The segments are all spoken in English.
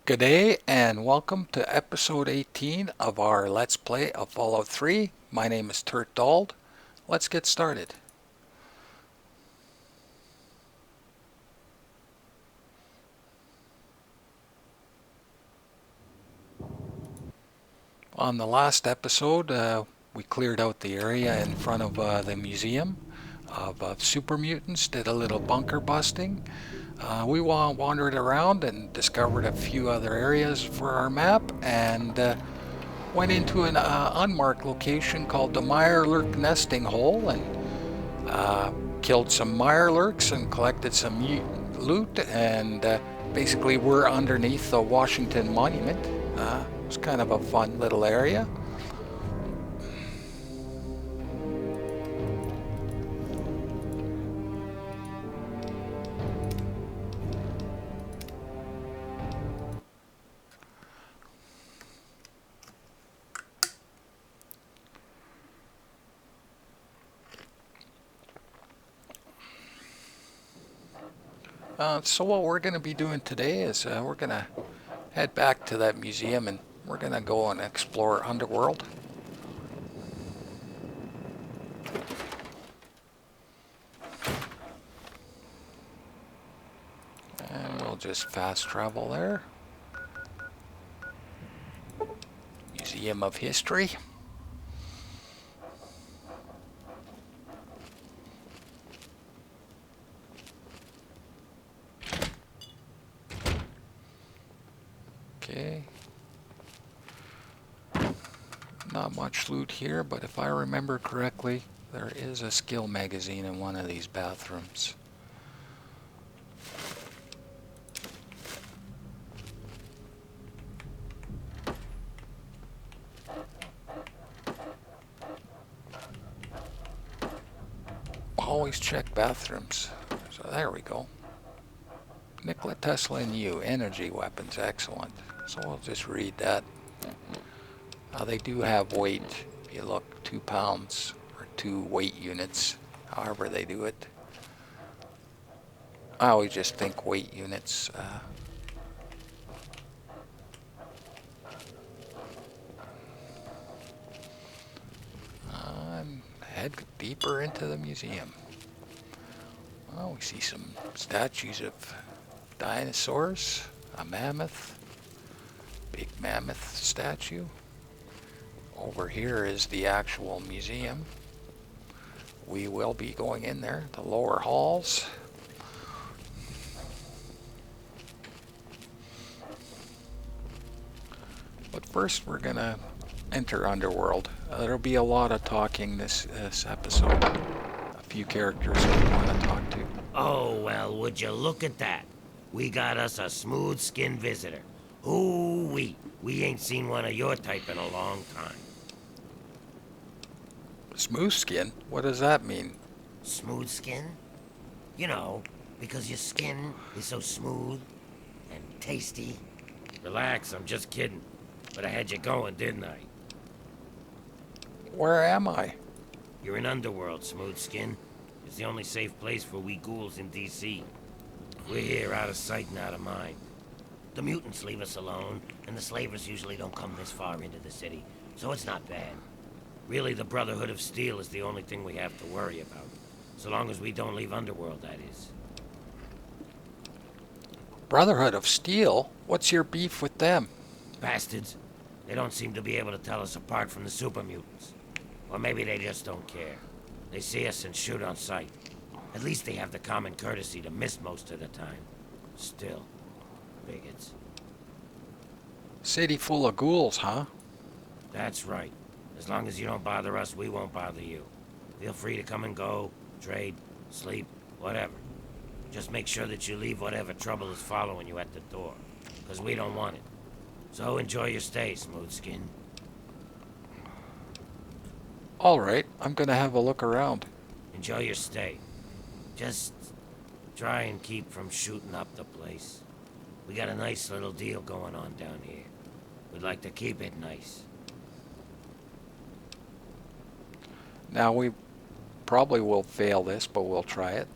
Good day and welcome to episode 18 of our Let's Play of Fallout 3. My name is Turt Dald. Let's get started. On the last episode, we cleared out the area in front of the museum of super mutants, did a little bunker busting. We wandered around and discovered a few other areas for our map and went into an unmarked location called the Mirelurk Nesting Hole and killed some Mirelurks and collected some loot, and basically we're underneath the Washington Monument. It was kind of a fun little area. So what we're going to be doing today is we're going to head back to that museum and we're going to go and explore Underworld. And we'll just fast travel there. Museum of History. Okay. Not much loot here, but if I remember correctly, there is a skill magazine in one of these bathrooms. Always check bathrooms. So there we go. Nikola Tesla and you, energy weapons, excellent. So we'll just read that. They do have weight. If you look, 2 pounds or 2 weight units, however they do it. I always just think weight units. Head deeper into the museum. Oh, we see some statues of dinosaurs, a mammoth, big mammoth statue. Over here is the actual museum. We will be going in there, the lower halls. But first we're gonna enter Underworld. There'll be a lot of talking this episode. A few characters we want to talk to. Oh, well, would you look at that? We got us a smooth-skinned visitor. Ooh-wee. We ain't seen one of your type in a long time. Smooth skin? What does that mean? Smooth skin? You know, because your skin is so smooth and tasty. Relax, I'm just kidding. But I had you going, didn't I? Where am I? You're in Underworld, smooth skin. It's the only safe place for we ghouls in D.C. We're here out of sight and out of mind. The mutants leave us alone, and the slavers usually don't come this far into the city, so it's not bad. Really, the Brotherhood of Steel is the only thing we have to worry about. So long as we don't leave Underworld, that is. Brotherhood of Steel? What's your beef with them? Bastards. They don't seem to be able to tell us apart from the super mutants. Or maybe they just don't care. They see us and shoot on sight. At least they have the common courtesy to miss most of the time. Still, bigots. City full of ghouls, huh? That's right. As long as you don't bother us, we won't bother you. Feel free to come and go, trade, sleep, whatever. Just make sure that you leave whatever trouble is following you at the door, because we don't want it. So enjoy your stay, smooth skin. All right, I'm gonna have a look around. Enjoy your stay. Just try and keep from shooting up the place. We got a nice little deal going on down here. We'd like to keep it nice. Now we probably will fail this, but we'll try it.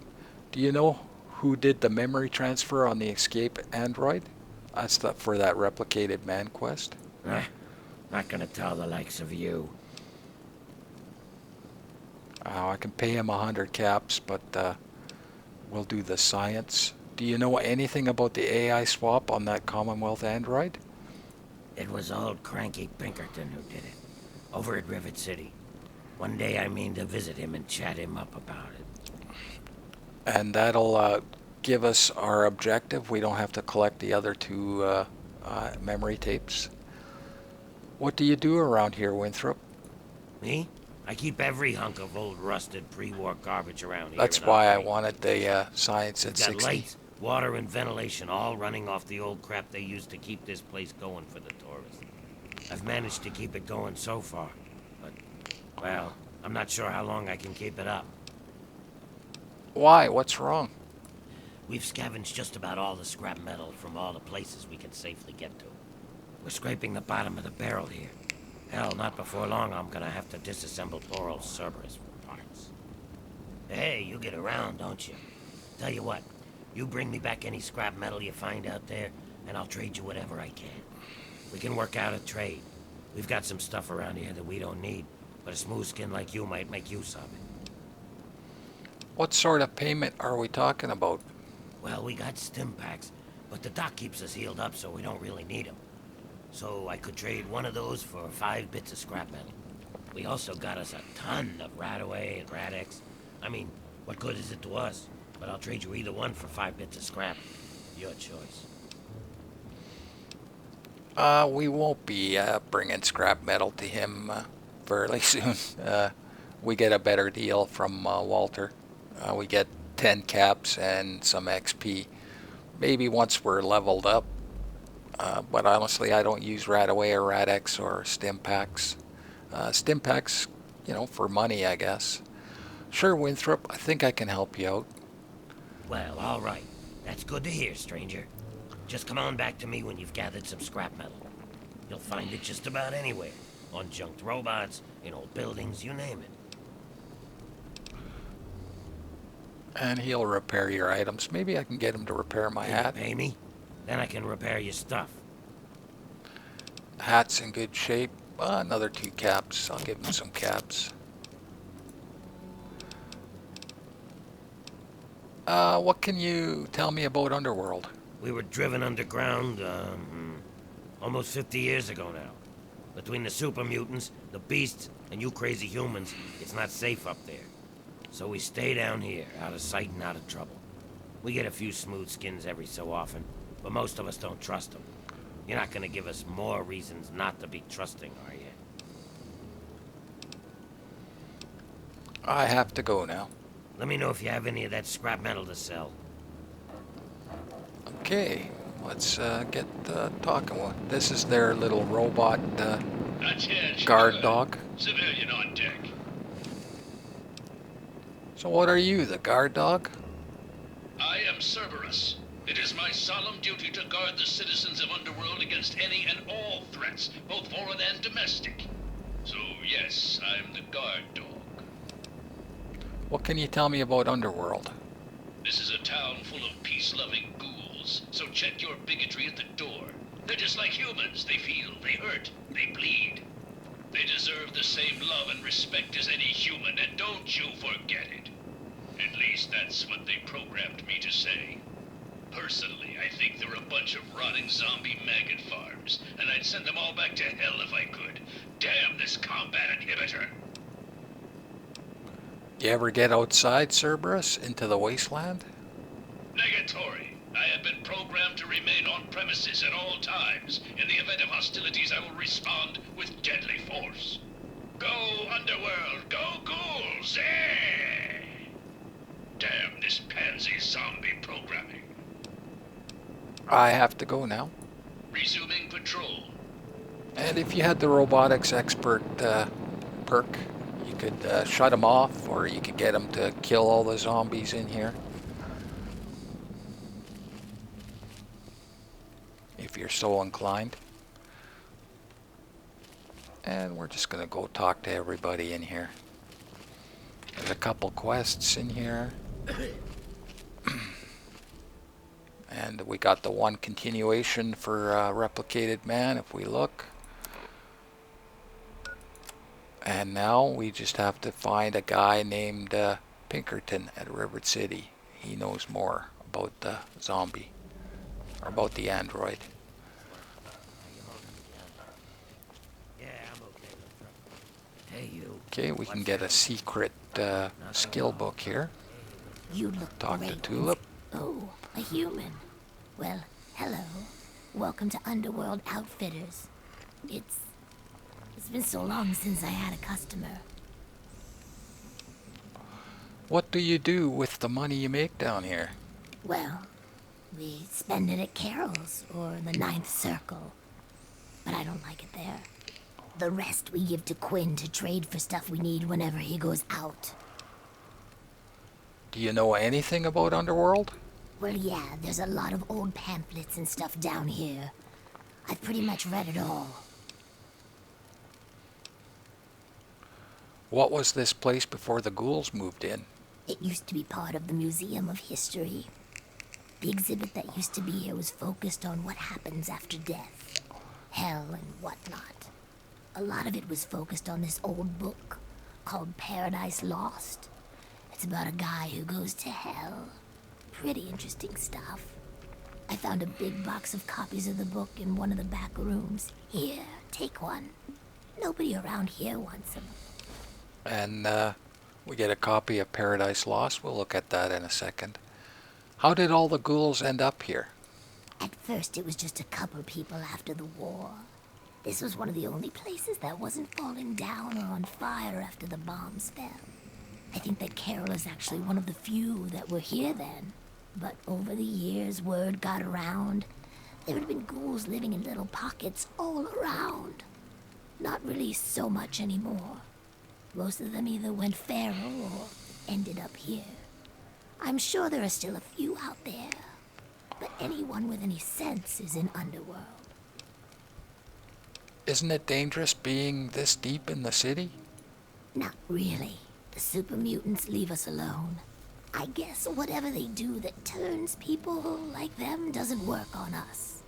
Do you know who did the memory transfer on the escape android? That's for that replicated man quest. Huh? Not gonna tell the likes of you. I can pay him 100 caps, but we'll do the science. Do you know anything about the AI swap on that Commonwealth android? It was old cranky Pinkerton who did it. Over at Rivet City. One day I mean to visit him and chat him up about it. And that'll give us our objective. We don't have to collect the other two memory tapes. What do you do around here, Winthrop? Me? I keep every hunk of old rusted pre-war garbage around here. That's why I wanted the science at We've got 60. lights, water, and ventilation all running off the old crap they used to keep this place going for the tourists. I've managed to keep it going so far, but, well, I'm not sure how long I can keep it up. Why? What's wrong? We've scavenged just about all the scrap metal from all the places we can safely get to. We're scraping the bottom of the barrel here. Hell, not before long I'm gonna have to disassemble poor old Cerberus for parts. Hey, you get around, don't you? Tell you what, you bring me back any scrap metal you find out there, and I'll trade you whatever I can. We can work out a trade. We've got some stuff around here that we don't need, but a smooth skin like you might make use of it. What sort of payment are we talking about? Well, we got stim packs, but the dock keeps us healed up so we don't really need them. So I could trade one of those for 5 bits of scrap metal. We also got us a ton of Radaway and Radex. I mean, what good is it to us? But I'll trade you either one for 5 bits of scrap. Your choice. We won't be bringing scrap metal to him fairly soon. We get a better deal from Walter. We get 10 caps and some XP. Maybe once we're leveled up. But honestly, I don't use Radaway or Radex or stim packs. Stim packs, for money, I guess. Sure, Winthrop, I think I can help you out. Well, all right. That's good to hear, stranger. Just come on back to me when you've gathered some scrap metal. You'll find it just about anywhere. On junked robots, in old buildings, you name it. And he'll repair your items. Maybe I can get him to repair my hat. Pay me? Then I can repair your stuff. Hat's in good shape. Another 2 caps. I'll give him some caps. What can you tell me about Underworld? We were driven underground, almost 50 years ago now. Between the super mutants, the beasts, and you crazy humans, it's not safe up there. So we stay down here, out of sight and out of trouble. We get a few smooth skins every so often, but most of us don't trust them. You're not gonna give us more reasons not to be trusting, are you? I have to go now. Let me know if you have any of that scrap metal to sell. Okay, let's get talking. This is their little robot guard dog. Civilian on deck. So what are you, the guard dog? I am Cerberus. It is my solemn duty to guard the citizens of Underworld against any and all threats, both foreign and domestic. So yes, I'm the guard dog. What can you tell me about Underworld? This is a town full of peace-loving ghouls, so check your bigotry at the door. They're just like humans. They feel, they hurt, they bleed. They deserve the same love and respect as any human, and don't you forget it. At least that's what they programmed me to say. Personally, I think they're a bunch of rotting zombie maggot farms, and I'd send them all back to hell if I could. Damn this combat inhibitor! You ever get outside, Cerberus, into the wasteland? Negatory. I have been programmed to remain on premises at all times. In the event of hostilities, I will respond with deadly force. Go, Underworld! Go, ghouls! Eh! Damn this pansy zombie programming. I have to go now. Resuming patrol. And if you had the robotics expert perk, you could shut him off, or you could get him to kill all the zombies in here. If you're so inclined. And we're just going to go talk to everybody in here. There's a couple quests in here. And we got the one continuation for Replicated Man if we look. And now we just have to find a guy named Pinkerton at River City. He knows more about the zombie, or about the android. You holding me down? Yeah, I'm okay, no trouble. Hey, you. Okay, we can What's get a happening? secret Nothing skill at all. book here. You look Talk to great. Tulip. Oh, a human. Well, hello. Welcome to Underworld Outfitters. It's been so long since I had a customer. What do you do with the money you make down here? Well, we spend it at Carol's or the Ninth Circle. But I don't like it there. The rest we give to Quinn to trade for stuff we need whenever he goes out. Do you know anything about Underworld? Well, yeah, there's a lot of old pamphlets and stuff down here. I've pretty much read it all. What was this place before the ghouls moved in? It used to be part of the Museum of History. The exhibit that used to be here was focused on what happens after death, hell and whatnot. A lot of it was focused on this old book called Paradise Lost. It's about a guy who goes to hell. Pretty interesting stuff. I found a big box of copies of the book in one of the back rooms. Here, take one. Nobody around here wants them. And we get a copy of Paradise Lost. We'll look at that in a second. How did all the ghouls end up here? At first, it was just a couple people after the war. This was one of the only places that wasn't falling down or on fire after the bombs fell. I think that Carol is actually one of the few that were here then. But over the years, word got around. There had been ghouls living in little pockets all around. Not really so much anymore. Most of them either went feral or ended up here. I'm sure there are still a few out there, but anyone with any sense is in Underworld. Isn't it dangerous being this deep in the city? Not really. The super mutants leave us alone. I guess whatever they do that turns people like them doesn't work on us.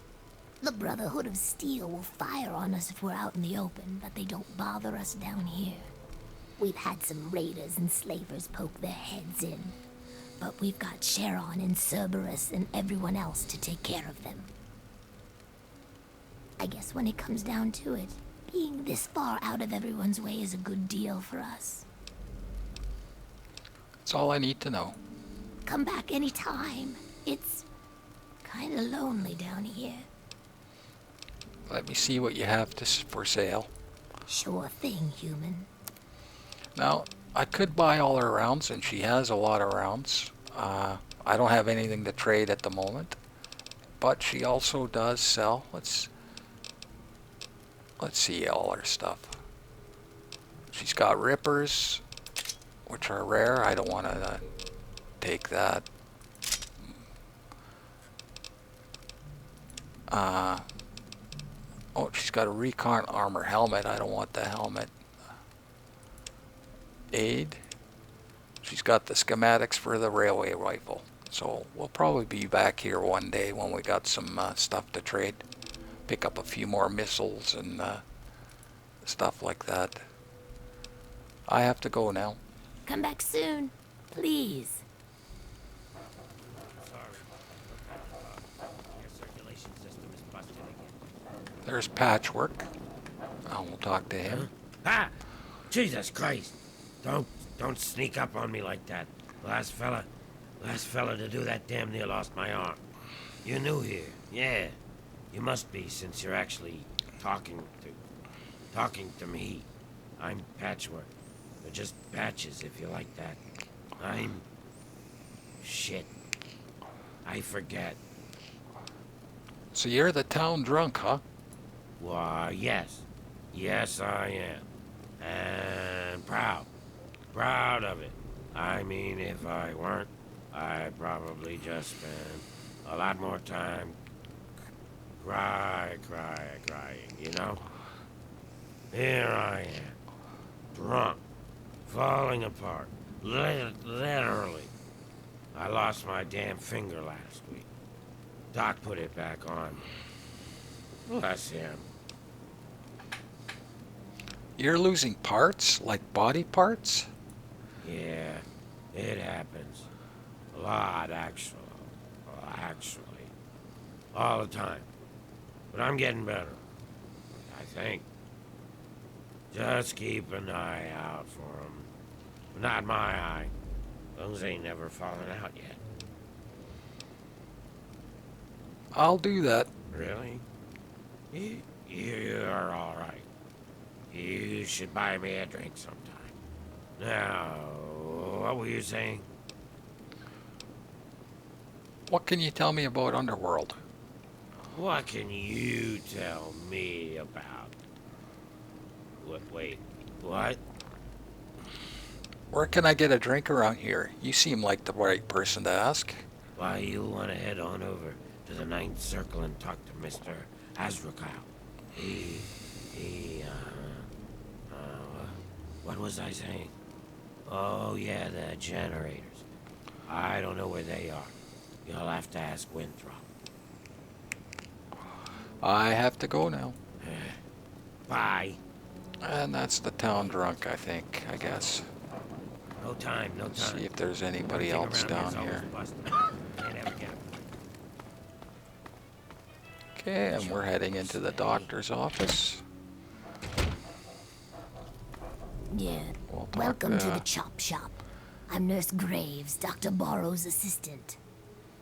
The Brotherhood of Steel will fire on us if we're out in the open, but they don't bother us down here. We've had some raiders and slavers poke their heads in, but we've got Sharon and Cerberus and everyone else to take care of them. I guess when it comes down to it, being this far out of everyone's way is a good deal for us. That's all I need to know. Come back anytime. It's kinda lonely down here. Let me see what you have for sale. Sure thing, human. Now, I could buy all her rounds, and she has a lot of rounds. I don't have anything to trade at the moment, but she also does sell. Let's see all her stuff. She's got rippers, which are rare. I don't want to take that. Oh, she's got a recon armor helmet. I don't want the helmet. Aid. She's got the schematics for the railway rifle. So we'll probably be back here one day when we got some stuff to trade. Pick up a few more missiles and stuff like that. I have to go now. Come back soon, please. Sorry. Your circulation system is busted again. There's Patchwork. We'll talk to him. Ah! Jesus Christ! Don't sneak up on me like that. Last fella to do that damn near lost my arm. You're new here, yeah. You must be, since you're actually talking to me. I'm Patchwork. Or just Patches, if you like that. Shit. I forget. So you're the town drunk, huh? Why, yes. Yes, I am. And proud. Proud of it. I mean, if I weren't, I'd probably just spend a lot more time crying, you know? Here I am, drunk, falling apart, literally. I lost my damn finger last week. Doc put it back on. Bless him. You're losing parts? Like body parts? Yeah, it happens. A lot, actually. Actually. All the time. But I'm getting better. I think. Just keep an eye out for him. Not my eye. Those ain't never fallen out yet. I'll do that. Really? You're all right. You should buy me a drink sometime. Now, what were you saying? What can you tell me about Underworld? What can you tell me about? Wait, what? Where can I get a drink around here? You seem like the right person to ask. Why, you want to head on over to the Ninth Circle and talk to Mr. S.P.E.C.I.A.L. What was I saying? Oh, yeah, the generators. I don't know where they are. You'll have to ask Winthrop. I have to go now. Bye. And that's the town drunk, I think, I guess. No time, no time. See if there's anybody Everything else around down here's here. always busted. Can't ever get 'em. Okay, and we're heading into the doctor's office. Yeah. We'll talk, Welcome to the chop shop. I'm Nurse Graves, Dr. Barrows' assistant.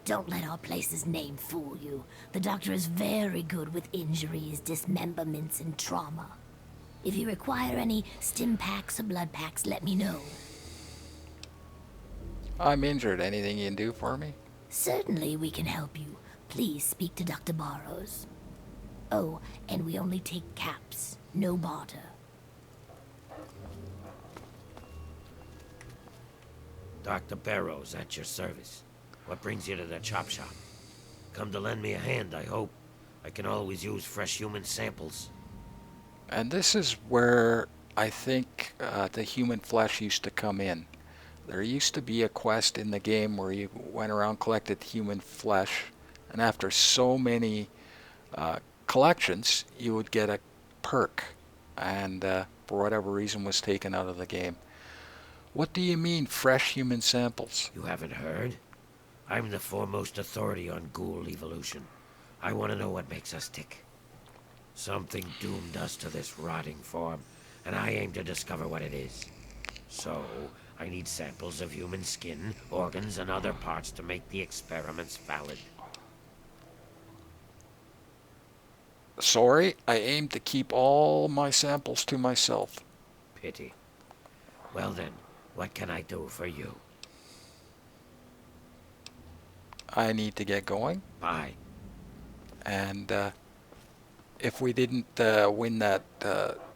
Don't let our place's name fool you. The doctor is very good with injuries, dismemberments, and trauma. If you require any stim packs or blood packs, let me know. I'm injured. Anything you can do for me? Certainly we can help you. Please speak to Dr. Barrows. Oh, and we only take caps, no barter. Dr. Barrows, at your service. What brings you to the chop shop? Come to lend me a hand, I hope. I can always use fresh human samples. And this is where I think the human flesh used to come in. There used to be a quest in the game where you went around, collected human flesh, and after so many collections, you would get a perk, and for whatever reason was taken out of the game. What do you mean, fresh human samples? You haven't heard? I'm the foremost authority on ghoul evolution. I want to know what makes us tick. Something doomed us to this rotting form, and I aim to discover what it is. So, I need samples of human skin, organs, and other parts to make the experiments valid. Sorry, I aim to keep all my samples to myself. Pity. Well then, what can I do for you? I need to get going, Bye. and if we didn't win that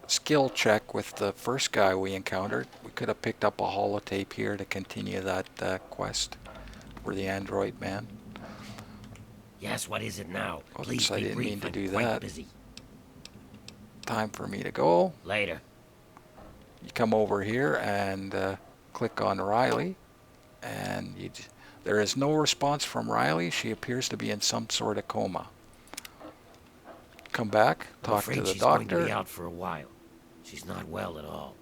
skill check with the first guy we encountered, we could have picked up a holotape here to continue that quest for the android man. Yes, what is it now? Oops, Please I be didn't brief. mean to I'm do quite that. busy. Time for me to go. Later. You come over here and click on Riley, and there is no response from Riley. She appears to be in some sort of coma. Come back, I'm talk to afraid the she's going to doctor. be out for a while. She's not well at all.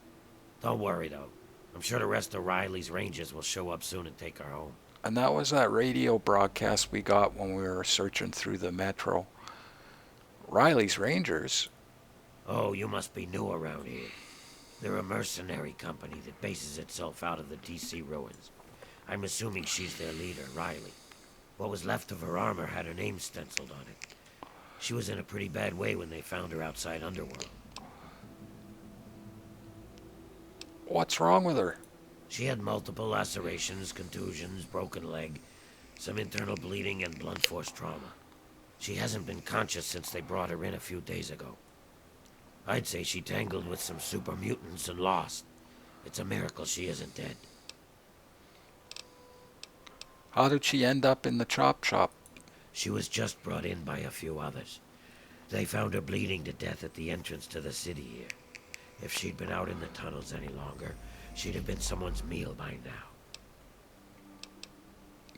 Don't worry, though. I'm sure the rest of Riley's rangers will show up soon and take her home. And that was that radio broadcast we got when we were searching through the metro. Riley's Rangers? Oh, you must be new around here. They're a mercenary company that bases itself out of the DC ruins. I'm assuming she's their leader, Riley. What was left of her armor had her name stenciled on it. She was in a pretty bad way when they found her outside Underworld. What's wrong with her? She had multiple lacerations, contusions, broken leg, some internal bleeding, and blunt force trauma. She hasn't been conscious since they brought her in a few days ago. I'd say she tangled with some super mutants and lost. It's a miracle she isn't dead. How did she end up in the chop shop? She was just brought in by a few others. They found her bleeding to death at the entrance to the city here. If she'd been out in the tunnels any longer, she'd have been someone's meal by now.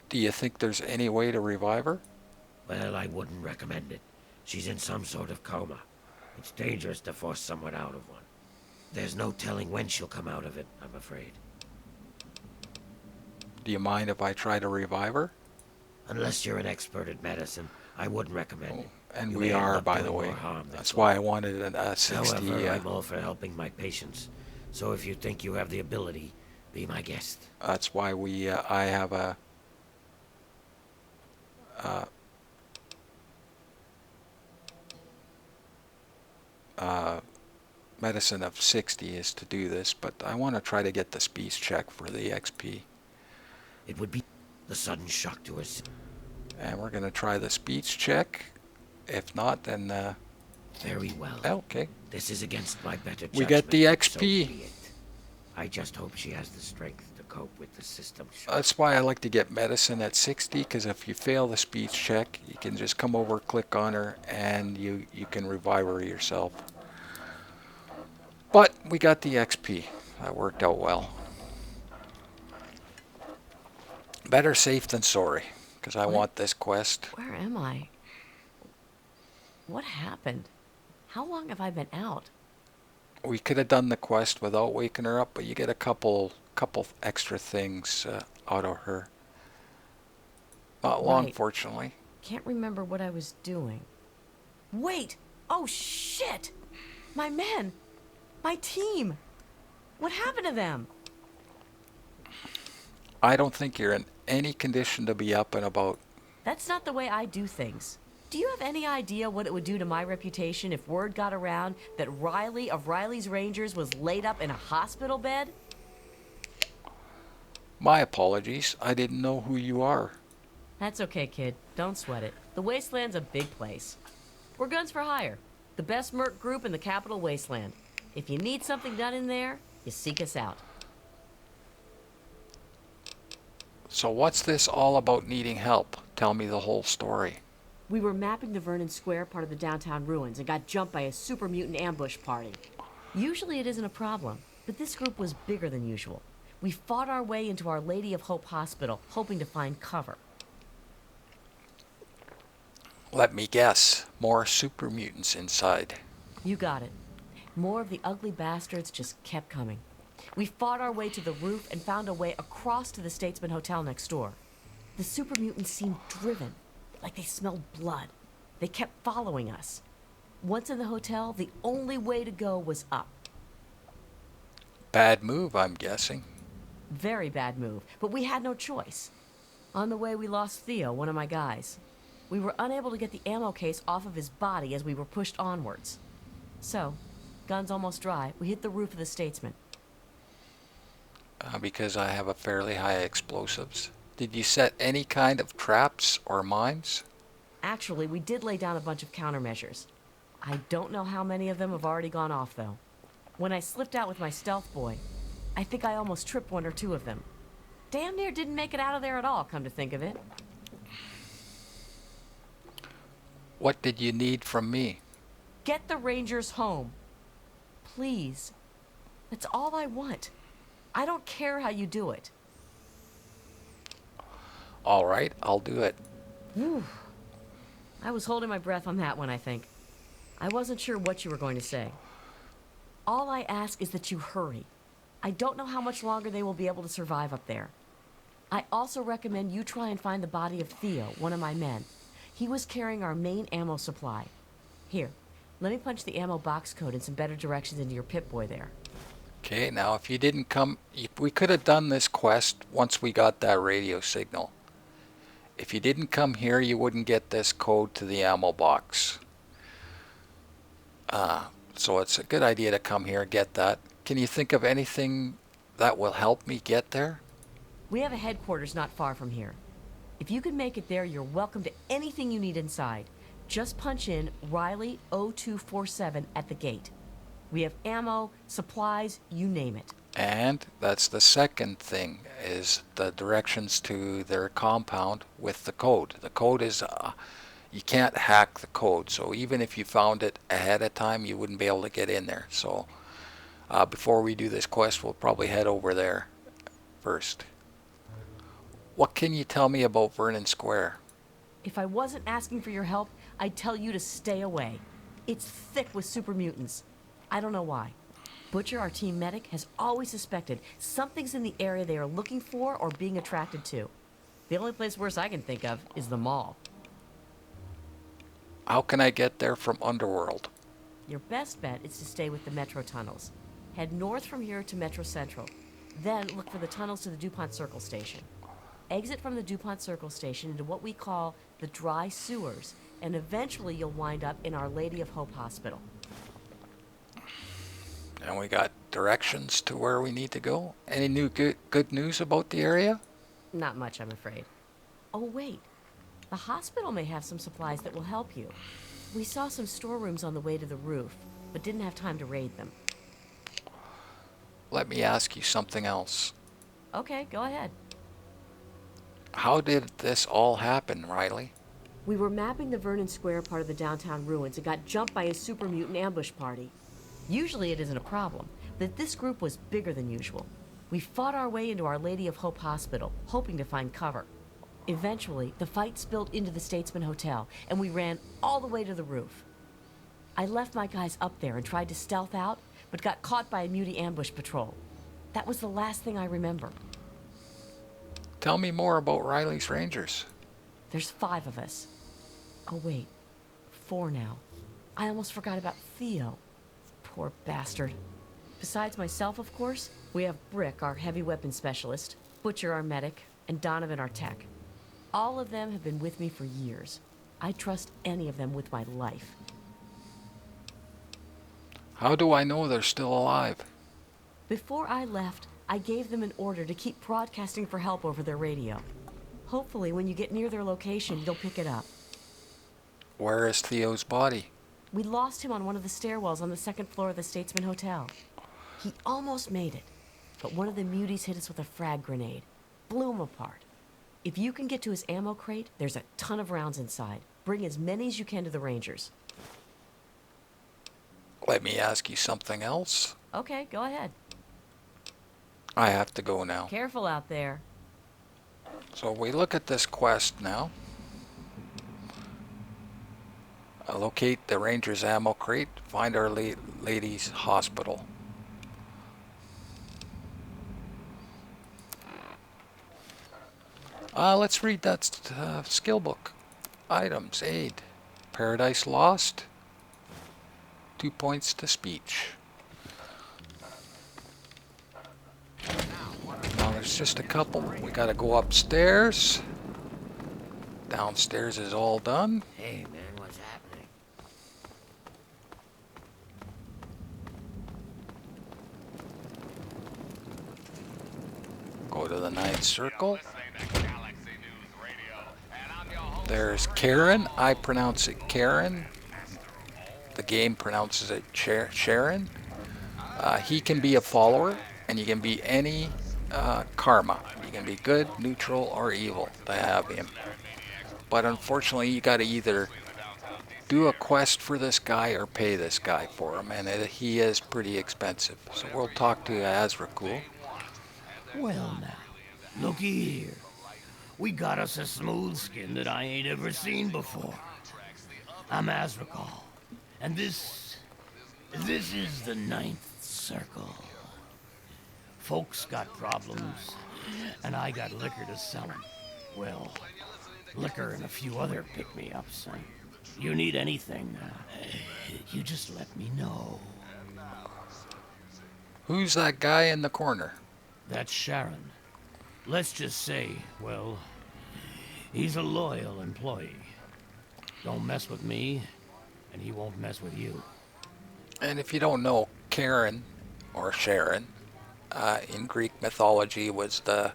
Do you think there's any way to revive her? Well, I wouldn't recommend it. She's in some sort of coma. It's dangerous to force someone out of one. There's no telling when she'll come out of it, I'm afraid. Do you mind if I try to revive her? Unless you're an expert at medicine, I wouldn't recommend it. And You we may end are, up by doing the more way. harm than That's good. why I wanted a 60. However, I'm all for helping my patients. So if you think you have the ability, be my guest. That's why I have a uh, uh, medicine of 60 is to do this, but I want to try to get the speech check for the XP. It would be the sudden shock to us. And we're going to try the speech check. If not, then Very well. okay. This is against my better judgment. We get the but so XP. be it. I just hope she has the strength to cope with the system shock. That's why I like to get medicine at 60, because if you fail the speech check, you can just come over, click on her, and you can revive her yourself. But we got the XP. That worked out well. Better safe than sorry, because I want this quest. Where am I? What happened? How long have I been out? We could have done the quest without waking her up, but you get a couple extra things out of her. Not long, Right. fortunately. Can't remember what I was doing. Wait! Oh shit! My men! My team! What happened to them? I don't think you're in any condition to be up and about. That's not the way I do things. Do you have any idea what it would do to my reputation if word got around that Riley of Riley's Rangers was laid up in a hospital bed? My apologies. I didn't know who you are. That's okay, kid. Don't sweat it. The Wasteland's a big place. We're guns for hire. The best merc group in the capital wasteland. If you need something done in there, you seek us out. So what's this all about needing help? Tell me the whole story. We were mapping the Vernon Square part of the downtown ruins and got jumped by a super mutant ambush party. Usually it isn't a problem, but this group was bigger than usual. We fought our way into Our Lady of Hope Hospital, hoping to find cover. Let me guess. More super mutants inside. You got it. More of the ugly bastards just kept coming. We fought our way to the roof and found a way across to the Statesman Hotel next door. The super mutants seemed driven, like they smelled blood. They kept following us. Once in the hotel, the only way to go was up. Bad move, I'm guessing. Very bad move, but we had no choice. On the way, we lost Theo, one of my guys. We were unable to get the ammo case off of his body as we were pushed onwards. So, guns almost dry, we hit the roof of the Statesman. Because I have a fairly high explosives. Did you set any kind of traps or mines? Actually, we did lay down a bunch of countermeasures. I don't know how many of them have already gone off, though. When I slipped out with my stealth boy, I think I almost tripped one or two of them. Damn near didn't make it out of there at all, come to think of it. What did you need from me? Get the Rangers home. Please. That's all I want. I don't care how you do it. All right, I'll do it. Whew. I was holding my breath on that one, I think. I wasn't sure what you were going to say. All I ask is that you hurry. I don't know how much longer they will be able to survive up there. I also recommend you try and find the body of Theo, one of my men. He was carrying our main ammo supply. Here, let me punch the ammo box code and some better directions into your Pip-Boy there. Okay, now if you didn't come, we could have done this quest once we got that radio signal. If you didn't come here, you wouldn't get this code to the ammo box. So it's a good idea to come here and get that. Can you think of anything that will help me get there? We have a headquarters not far from here. If you can make it there, you're welcome to anything you need inside. Just punch in Riley 0247 at the gate. We have ammo, supplies, you name it. And that's the second thing, is the directions to their compound with the code. The code is, you can't hack the code, so even if you found it ahead of time, you wouldn't be able to get in there. So before we do this quest, we'll probably head over there first. What can you tell me about Vernon Square? If I wasn't asking for your help, I'd tell you to stay away. It's thick with super mutants. I don't know why. Butcher, our team medic, has always suspected something's in the area they are looking for or being attracted to. The only place worse I can think of is the mall. How can I get there from Underworld? Your best bet is to stay with the metro tunnels. Head north from here to Metro Central. Then look for the tunnels to the DuPont Circle Station. Exit from the DuPont Circle Station into what we call the dry sewers, and eventually you'll wind up in Our Lady of Hope Hospital. And we got directions to where we need to go. Any new good news about the area? Not much, I'm afraid. Oh, wait. The hospital may have some supplies that will help you. We saw some storerooms on the way to the roof, but didn't have time to raid them. Let me ask you something else. Okay, go ahead. How did this all happen, Riley? We were mapping the Vernon Square part of the downtown ruins and got jumped by a super mutant ambush party. Usually it isn't a problem, but this group was bigger than usual. We fought our way into Our Lady of Hope Hospital, hoping to find cover. Eventually, the fight spilled into the Statesman Hotel, and we ran all the way to the roof. I left my guys up there and tried to stealth out, but got caught by a mutie ambush patrol. That was the last thing I remember. Tell me more about Riley's Rangers. There's 5 of us. Oh wait, 4 now. I almost forgot about Theo. Poor bastard. Besides myself, of course, we have Brick, our heavy weapons specialist, Butcher, our medic, and Donovan, our tech. All of them have been with me for years. I'd trust any of them with my life. How do I know they're still alive? Before I left, I gave them an order to keep broadcasting for help over their radio. Hopefully, when you get near their location, you'll pick it up. Where is Theo's body? We lost him on one of the stairwells on the 2nd floor of the Statesman Hotel. He almost made it, but one of the muties hit us with a frag grenade. Blew him apart. If you can get to his ammo crate, there's a ton of rounds inside. Bring as many as you can to the Rangers. Let me ask you something else. Okay, go ahead. I have to go now. Careful out there. So we look at this quest now. Locate the Ranger's ammo crate. Find Our Lady's hospital. Let's read that skill book. Items, aid. Paradise Lost. 2 points to speech. Now there's just a couple. We gotta go upstairs. Downstairs is all done. Hey, man, what's happening? Go to the 9th circle. There's Karen. I pronounce it Karen. The game pronounces it Sharon. He can be a follower, and you can be any karma. You can be good, neutral, or evil to have him. But unfortunately, you got to either do a quest for this guy or pay this guy for him, and he is pretty expensive. So we'll talk to Azrakul. Well, now, looky here. We got us a smooth skin that I ain't ever seen before. I'm Azrakul, and this is the 9th circle. Folks got problems, and I got liquor to sell 'em. Well, liquor and a few other pick-me-ups. You need anything, you just let me know. Who's that guy in the corner? That's Sharon. Let's just say, well, he's a loyal employee. Don't mess with me, and he won't mess with you. And if you don't know, Karen, or Sharon, in Greek mythology was the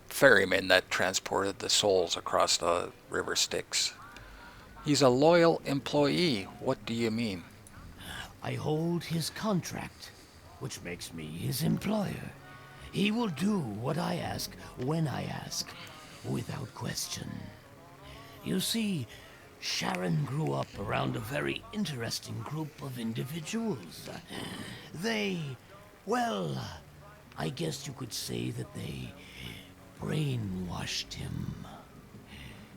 ferryman that transported the souls across the river Styx. He's a loyal employee. What do you mean? I hold his contract, which makes me his employer. He will do what I ask when I ask, without question. You see, Sharon grew up around a very interesting group of individuals. Well, I guess you could say that they brainwashed him.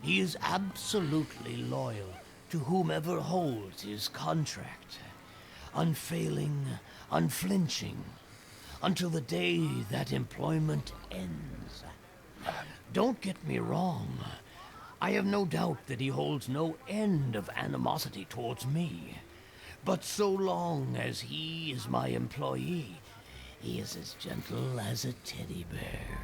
He is absolutely loyal to whomever holds his contract. Unfailing, unflinching, until the day that employment ends. Don't get me wrong. I have no doubt that he holds no end of animosity towards me. But so long as he is my employee, he is as gentle as a teddy bear.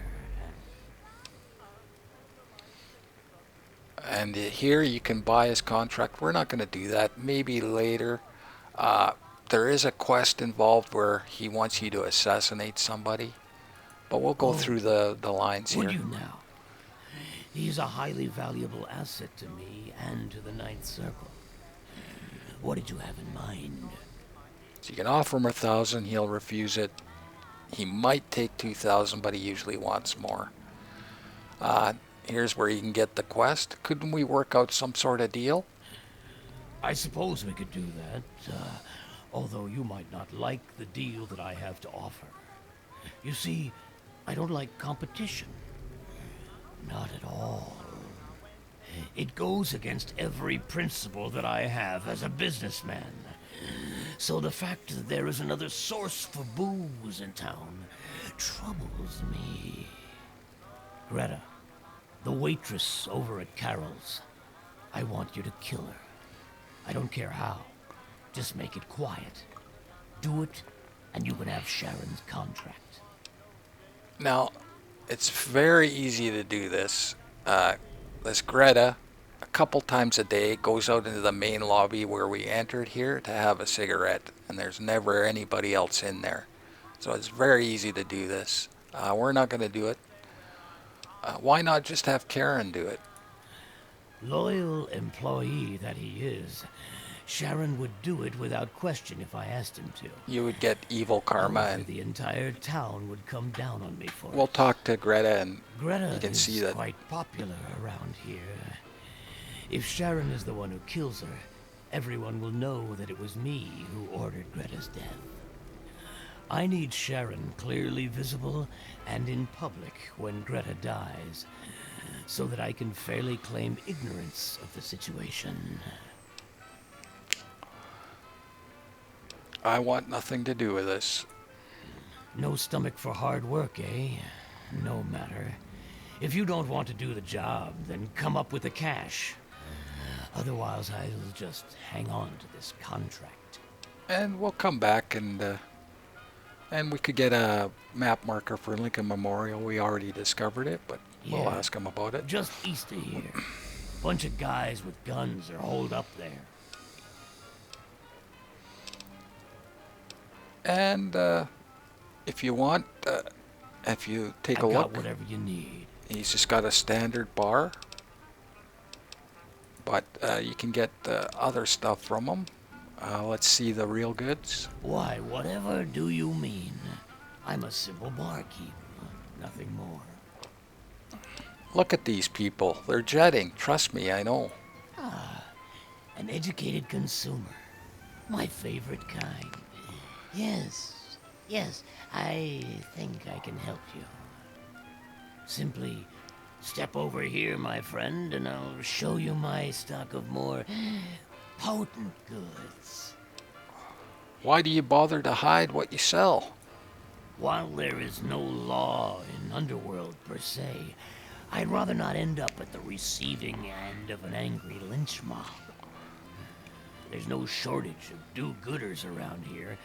And here you can buy his contract. We're not going to do that. Maybe later. Uh, there is a quest involved where he wants you to assassinate somebody. But we'll go Oh, through the lines would here. you now? He's a highly valuable asset to me and to the Ninth Circle. What did you have in mind? So you can offer him 1,000. He'll refuse it. He might take 2,000, but he usually wants more. Here's where you can get the quest. Couldn't we work out some sort of deal? I suppose we could do that, although you might not like the deal that I have to offer. You see, I don't like competition. Not at all. It goes against every principle that I have as a businessman. So the fact that there is another source for booze in town troubles me. Greta, the waitress over at Carol's, I want you to kill her. I don't care how. Just make it quiet. Do it, and you can have Sharon's contract. Now, it's very easy to do this. This Greta, a couple times a day, goes out into the main lobby where we entered here to have a cigarette, and there's never anybody else in there. So it's very easy to do this. We're not going to do it. Why not just have Karen do it? Loyal employee that he is, Sharon would do it without question if I asked him to. You would get evil karma, However, and the entire town would come down on me for we'll it. talk to Greta, and Greta you can is see that. quite popular around here. If Sharon is the one who kills her, everyone will know that it was me who ordered Greta's death. I need Sharon clearly visible and in public when Greta dies, so that I can fairly claim ignorance of the situation. I want nothing to do with this. No stomach for hard work, eh? No matter. If you don't want to do the job, then come up with the cash. Otherwise, I'll just hang on to this contract. And we'll come back, and we could get a map marker for Lincoln Memorial. We already discovered it, but we'll Yeah. ask him about it. Just east of here. Bunch of guys with guns are holed up there. And if you want, if you take a I got look, whatever you need. he's just got a standard bar. But you can get other stuff from him. Let's see the real goods. Why, whatever do you mean? I'm a simple barkeep, nothing more. Look at these people. They're jetting. Trust me, I know. An educated consumer. My favorite kind. Yes, I think I can help you. Simply step over here, my friend, and I'll show you my stock of more potent goods. Why do you bother to hide what you sell? While there is no law in Underworld per se, I'd rather not end up at the receiving end of an angry lynch mob. There's no shortage of do-gooders around here,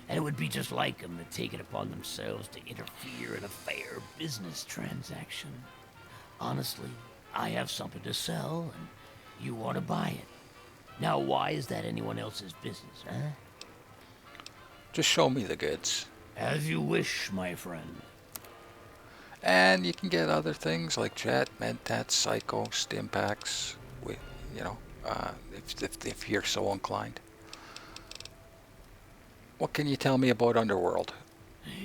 and it would be just like them to take it upon themselves to interfere in a fair business transaction. Honestly, I have something to sell, and you want to buy it. Now, why is that anyone else's business, huh? Just show me the goods. As you wish, my friend. And you can get other things like Jet, Mentat, Psycho, Stim Packs, if you're so inclined. What can you tell me about Underworld?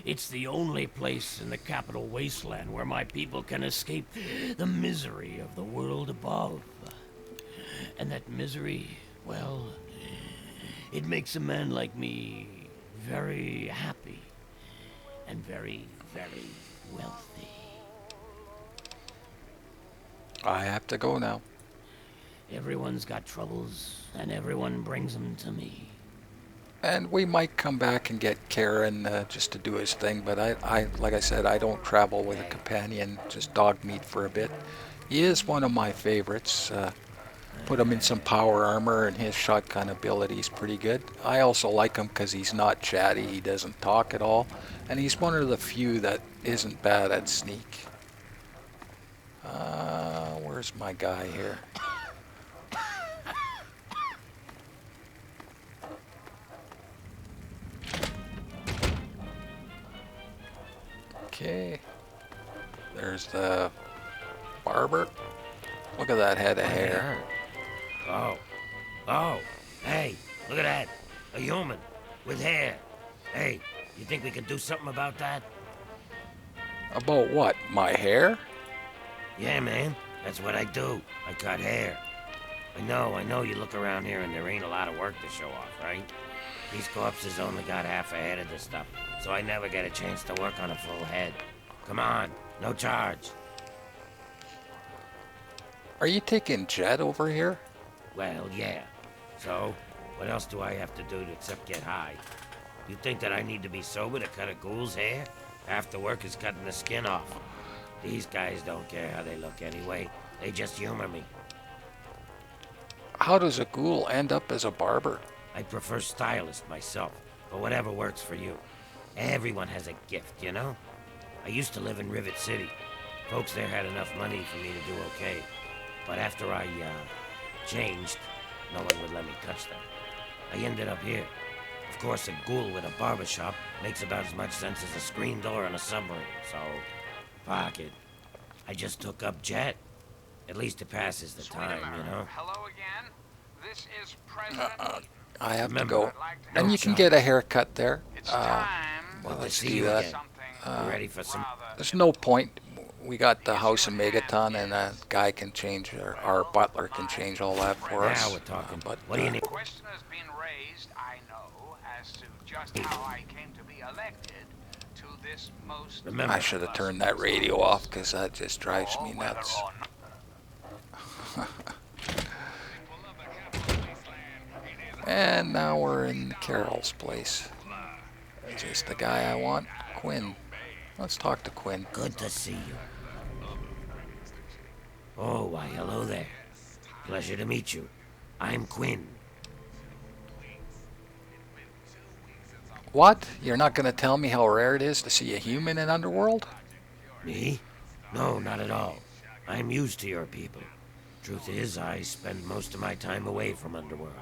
It's the only place in the capital wasteland where my people can escape the misery of the world above. And that misery, well, it makes a man like me very happy and very, very wealthy. I have to go now. Everyone's got troubles, and everyone brings them to me. And we might come back and get Karen just to do his thing, but like I said, I don't travel with a companion, just dog meat for a bit. He is one of my favorites. Put him in some power armor, and his shotgun ability is pretty good. I also like him because he's not chatty, he doesn't talk at all, and he's one of the few that isn't bad at sneak. Where's my guy here? Okay, there's the barber. Look at that head of hair. Oh, hey, look at that. A human with hair. Hey, you think we can do something about that? About what? My hair? Yeah, man, that's what I do. I cut hair. I know you look around here and there ain't a lot of work to show off, right? These corpses only got half a head of this stuff, so I never get a chance to work on a full head. Come on, no charge. Are you taking Jet over here? Well, yeah. So, what else do I have to do except get high? You think that I need to be sober to cut a ghoul's hair? Half the work is cutting the skin off. These guys don't care how they look anyway. They just humor me. How does a ghoul end up as a barber? I prefer stylist myself, but whatever works for you. Everyone has a gift, you know? I used to live in Rivet City. Folks there had enough money for me to do okay. But after I, changed, no one would let me touch them. I ended up here. Of course, a ghoul with a barber shop makes about as much sense as a screen door in a submarine, so... fuck it. I just took up Jet. At least it passes the time, you know? Hello again. This is President. I have Remember, to go. And you can get a haircut there. It's time. Well, to let's see do you that. again. You ready for some... There's no point. We got the house of Megaton, and a guy can change, our butler can change all that for us. Now we're talking. But What do you need? Question has been raised, I know, as to just how I came to be elected to this most... Remember, I should have turned that radio off, because that just drives me whether nuts. or not- And now we're in Carol's place. Is this the guy I want? Quinn. Let's talk to Quinn. good to see you. Oh, why, hello there. Pleasure to meet you. I'm Quinn. What? You're not going to tell me how rare it is to see a human in Underworld? Me? No, not at all. I'm used to your people. Truth is, I spend most of my time away from Underworld.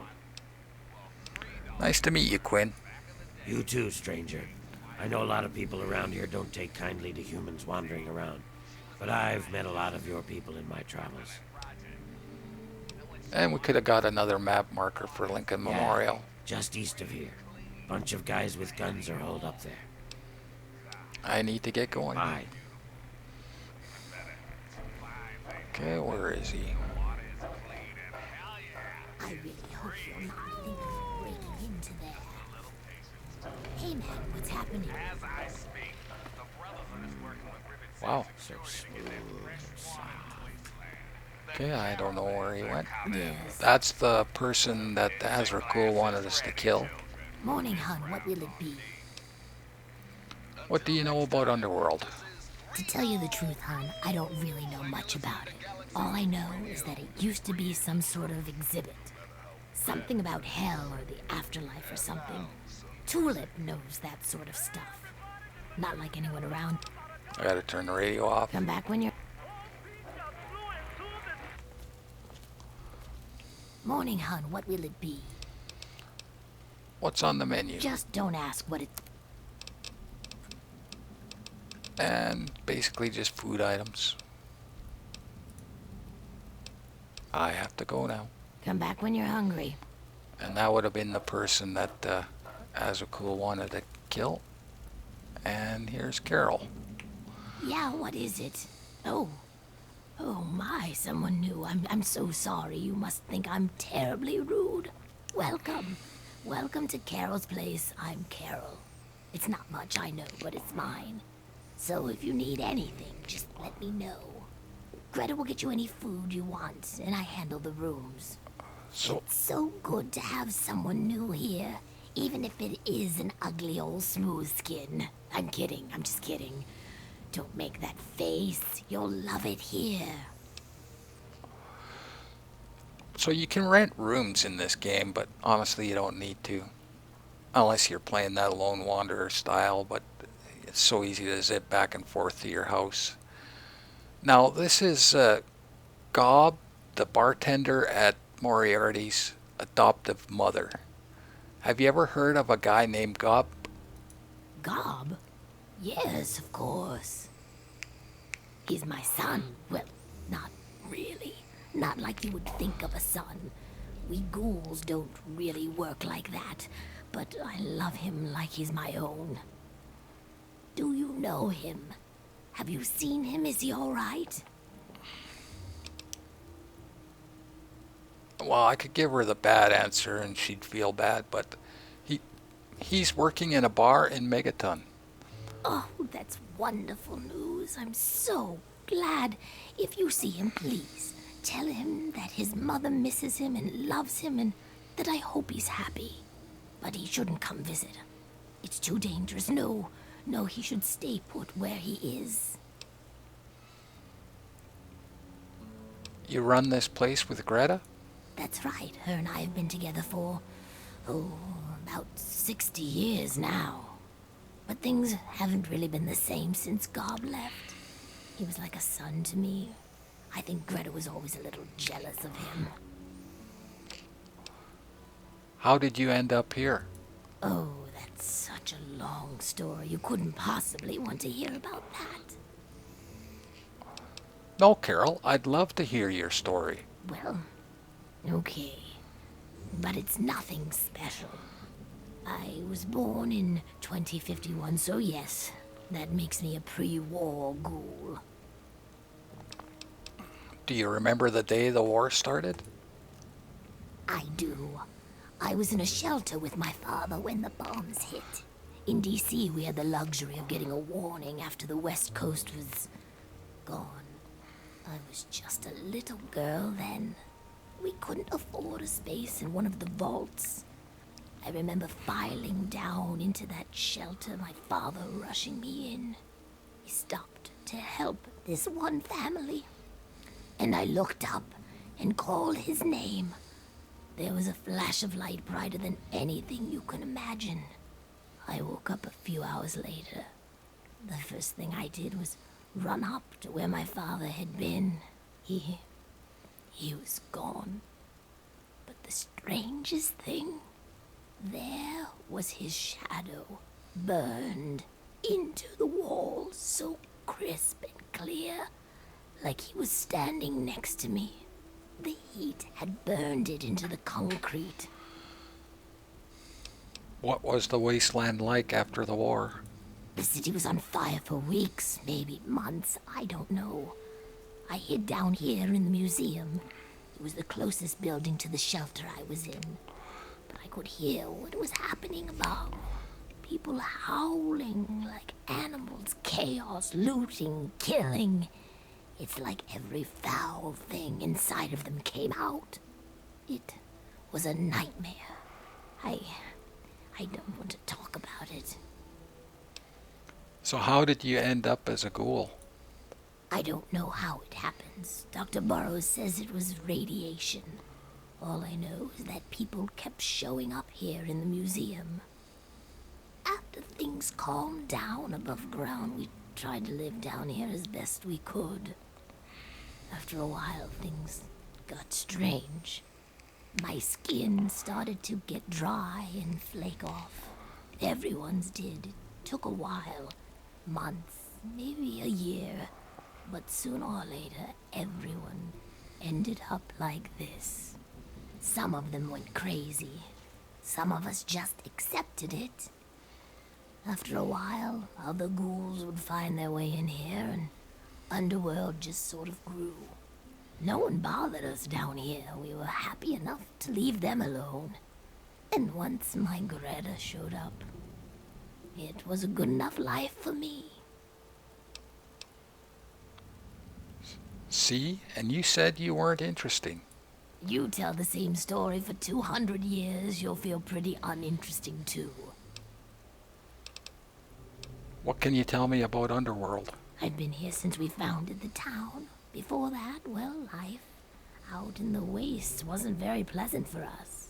Nice to meet you, Quinn. You too, stranger. I know a lot of people around here don't take kindly to humans wandering around, but I've met a lot of your people in my travels. And we could have got another map marker for Lincoln Yeah, Memorial. just east of here. Bunch of guys with guns are holed up there. I need to get going. Bye. Okay, where is he? I really hope you're not thinking of breaking into there. Hey man, what's happening? Wow. So smooth and soft. Okay, I don't know where he went. Yes. That's the person that Azrakul wanted us to kill. Morning, hun. What will it be? What do you know about Underworld? To tell you the truth, hun, I don't really know much about it. All I know is that it used to be some sort of exhibit. Something about hell or the afterlife or something. Tulip knows that sort of stuff. Not like anyone around. I gotta turn the radio off. Come back when you're... Morning, hun. What will it be? What's on the menu? Just don't ask what it... And basically just food items. I have to go now. Come back when you're hungry. And that would have been the person that Azrakul wanted to kill. And here's Carol. Yeah, what is it? Oh. Oh my, someone new. I'm so sorry. You must think I'm terribly rude. Welcome. Welcome to Carol's place. I'm Carol. It's not much, I know, but it's mine. So if you need anything, just let me know. Greta will get you any food you want, and I handle the rooms. So, It's so good to have someone new here, even if it is an ugly old smooth skin. I'm kidding, I'm just kidding. Don't make that face. You'll love it here. so you can rent rooms in this game, but honestly, you don't need to. Unless you're playing that Lone Wanderer style, but it's so easy to zip back and forth to your house. Now, this is Gob, the bartender at Moriarty's adoptive mother. Have you ever heard of a guy named Gob? Gob? Yes, of course. He's my son. Well, not really. Not like you would think of a son. We ghouls don't really work like that, but I love him like he's my own. Do you know him? Have you seen him? Is he all right? Well, I could give her the bad answer and she'd feel bad, but he's working in a bar in Megaton. Oh, that's wonderful news. I'm so glad. If you see him, please tell him that his mother misses him and loves him and that I hope he's happy. But he shouldn't come visit. It's too dangerous. No, he should stay put where he is. You run this place with Greta? That's right. Her and I have been together for, about 60 years now. But things haven't really been the same since Gob left. He was like a son to me. I think Greta was always a little jealous of him. How did you end up here? Oh, that's such a long story. You couldn't possibly want to hear about that. No, Carol, I'd love to hear your story. Well, okay. But it's nothing special. I was born in 2051, so yes, that makes me a pre-war ghoul. Do you remember the day the war started? I do. I was in a shelter with my father when the bombs hit. In D.C., we had the luxury of getting a warning after the West Coast was gone. I was just a little girl then. We couldn't afford a space in one of the vaults. I remember filing down into that shelter, my father rushing me in. He stopped to help this one family. And I looked up and called his name. There was a flash of light brighter than anything you can imagine. I woke up a few hours later. The first thing I did was run up to where my father had been. He was gone. But the strangest thing, there was his shadow, burned into the wall, so crisp and clear, like he was standing next to me. The heat had burned it into the concrete. What was the wasteland like after the war? The city was on fire for weeks, maybe months, I don't know. I hid down here in the museum. It was the closest building to the shelter I was in. But I could hear what was happening above. People howling like animals, chaos, looting, killing. It's like every foul thing inside of them came out. It was a nightmare. I don't want to talk about it. So how did you end up as a ghoul? I don't know how it happens. Dr. Barrows says it was radiation. All I know is that people kept showing up here in the museum. After things calmed down above ground, we tried to live down here as best we could. After a while, things got strange. My skin started to get dry and flake off. Everyone's did. It took a while. Months, maybe a year. But sooner or later, everyone ended up like this. Some of them went crazy. Some of us just accepted it. After a while, other ghouls would find their way in here, and Underworld just sort of grew. No one bothered us down here. We were happy enough to leave them alone. And once my Greta showed up, it was a good enough life for me. See? And you said you weren't interesting. You tell the same story for 200 years, you'll feel pretty uninteresting too. What can you tell me about Underworld? I've been here since we founded the town. Before that, well, life out in the wastes wasn't very pleasant for us.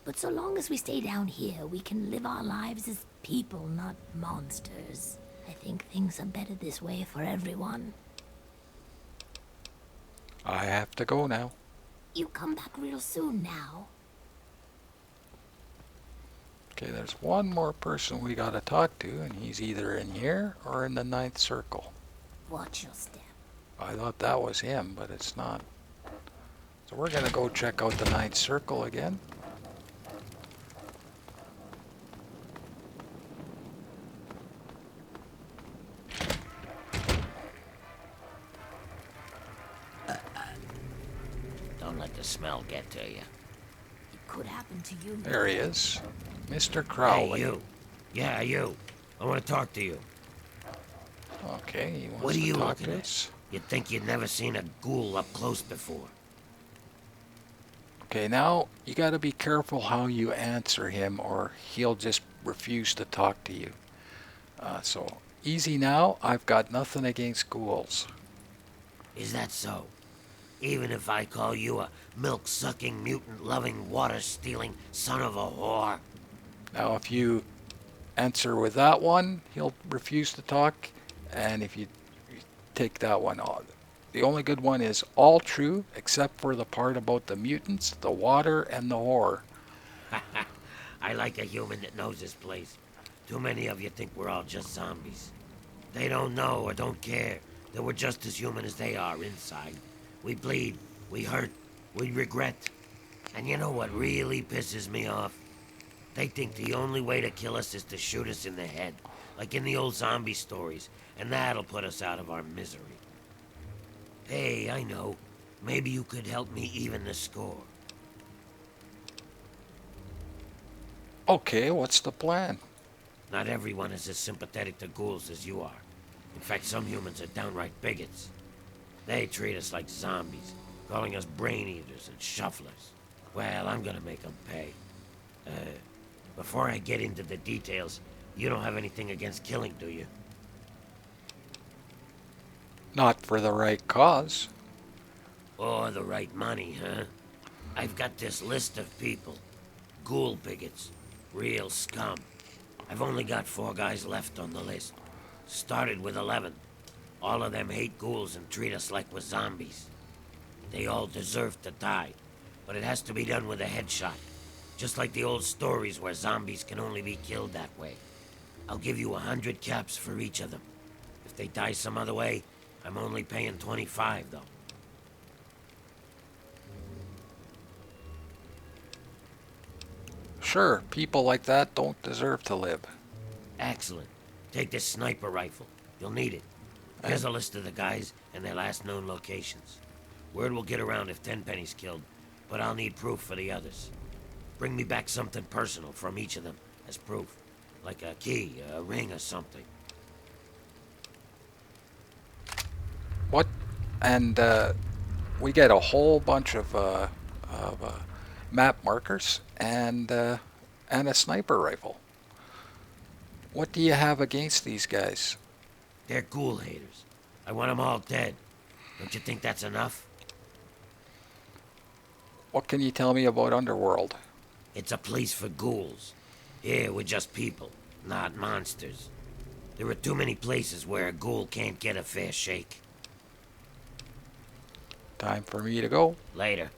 But so long as we stay down here, we can live our lives as people, not monsters. I think things are better this way for everyone. I have to go now. You come back real soon now. Okay, there's one more person we gotta talk to, and he's either in here or in the ninth circle. Watch your step. I thought that was him, but it's not. So we're gonna go check out the ninth circle again. Don't let the smell get to you. It could happen to you. There he is. Mr. Hey, Crowley. you. Yeah, you. I want to talk to you. Okay, he wants What are to you talk looking to at? us. You'd think you'd never seen a ghoul up close before. Okay, now you gotta be careful how you answer him or he'll just refuse to talk to you. So, easy now. I've got nothing against ghouls. Is that so? Even if I call you a milk-sucking, mutant-loving, water-stealing son of a whore? Now, if you answer with that one, he'll refuse to talk. And if you take that one off, the only good one is all true except for the part about the mutants, the water, and the whore. I like a human that knows his place. Too many of you think we're all just zombies. They don't know or don't care that we're just as human as they are inside. We bleed, we hurt, we regret. And you know what really pisses me off? They think the only way to kill us is to shoot us in the head, like in the old zombie stories, and that'll put us out of our misery. Hey, I know. Maybe you could help me even the score. Okay, what's the plan? Not everyone is as sympathetic to ghouls as you are. In fact, some humans are downright bigots. They treat us like zombies, calling us brain eaters and shufflers. Well, I'm gonna make them pay. Before I get into the details, you don't have anything against killing, do you? Not for the right cause. Or the right money, huh? I've got this list of people. Ghoul bigots. Real scum. I've only got 4 guys left on the list. Started with 11. All of them hate ghouls and treat us like we're zombies. They all deserve to die, but it has to be done with a headshot. Just like the old stories where zombies can only be killed that way. I'll give you 100 caps for each of them. If they die some other way, I'm only paying 25, though. Sure, people like that don't deserve to live. Excellent. Take this sniper rifle. You'll need it. Here's a list of the guys and their last known locations. Word will get around if Tenpenny's killed, but I'll need proof for the others. Bring me back something personal from each of them as proof. Like a key, a ring, or something. What? And we get a whole bunch of map markers and a sniper rifle. What do you have against these guys? They're ghoul haters. I want them all dead. Don't you think that's enough? What can you tell me about Underworld? It's a place for ghouls. Here, we're just people, not monsters. There are too many places where a ghoul can't get a fair shake. Time for me to go. Later.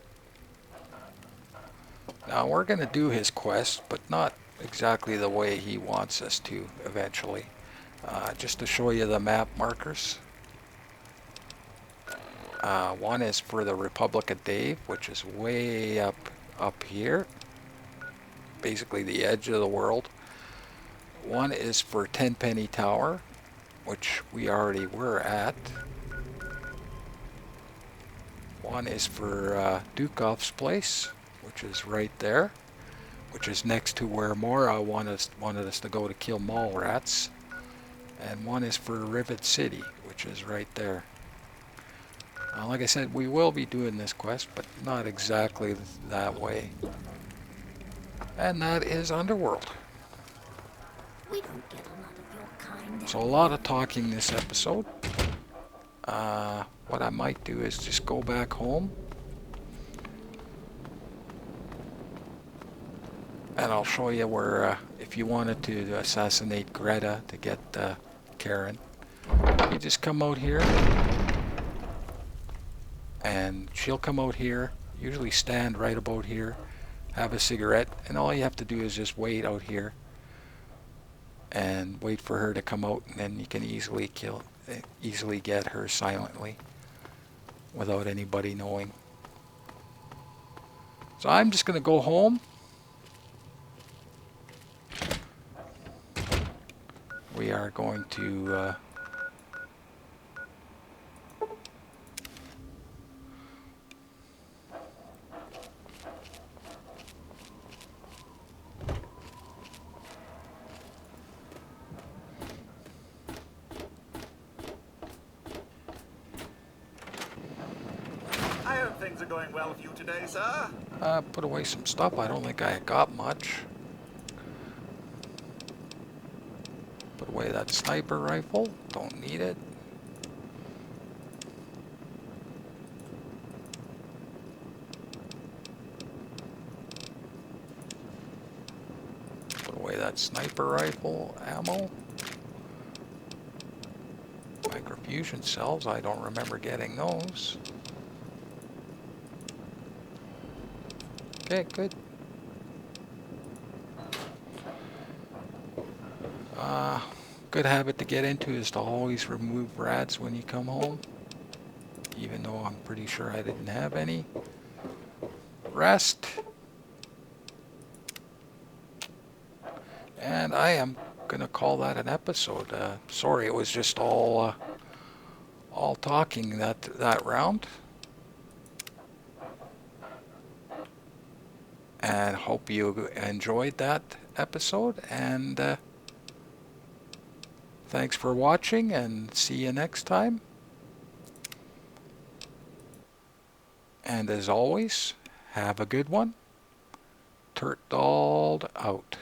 Now we're going to do his quest, but not exactly the way he wants us to eventually. Just to show you the map markers. One is for the Republic of Dave, which is way up here. Basically the edge of the world. One is for Tenpenny Tower, which we already were at. One is for Dukov's place, which is right there, which is next to where Mora wanted us to go to kill mall rats. And one is for Rivet City, which is right there. Like I said, we will be doing this quest, but not exactly that way. And that is Underworld. We don't get a lot of your kind So a down lot here. of talking this episode. What I might do is just go back home. And I'll show you where, if you wanted to assassinate Greta to get Karen, you just come out here. And she'll come out here, usually stand right about here, have a cigarette, and all you have to do is just wait out here and wait for her to come out, and then you can easily get her silently without anybody knowing. So I'm just going to go home. We are going to I hope things are going well with you today, sir. put away some stuff. I don't think I got much. Put away that sniper rifle. Don't need it. Put away that sniper rifle ammo. Microfusion cells. I don't remember getting those. Okay, good. Good habit to get into is to always remove rats when you come home, even though I'm pretty sure I didn't have any. Rest. And I am gonna call that an episode. Sorry, it was just all talking that round. And hope you enjoyed that episode. And thanks for watching, and see you next time. And as always, have a good one. Turtled out.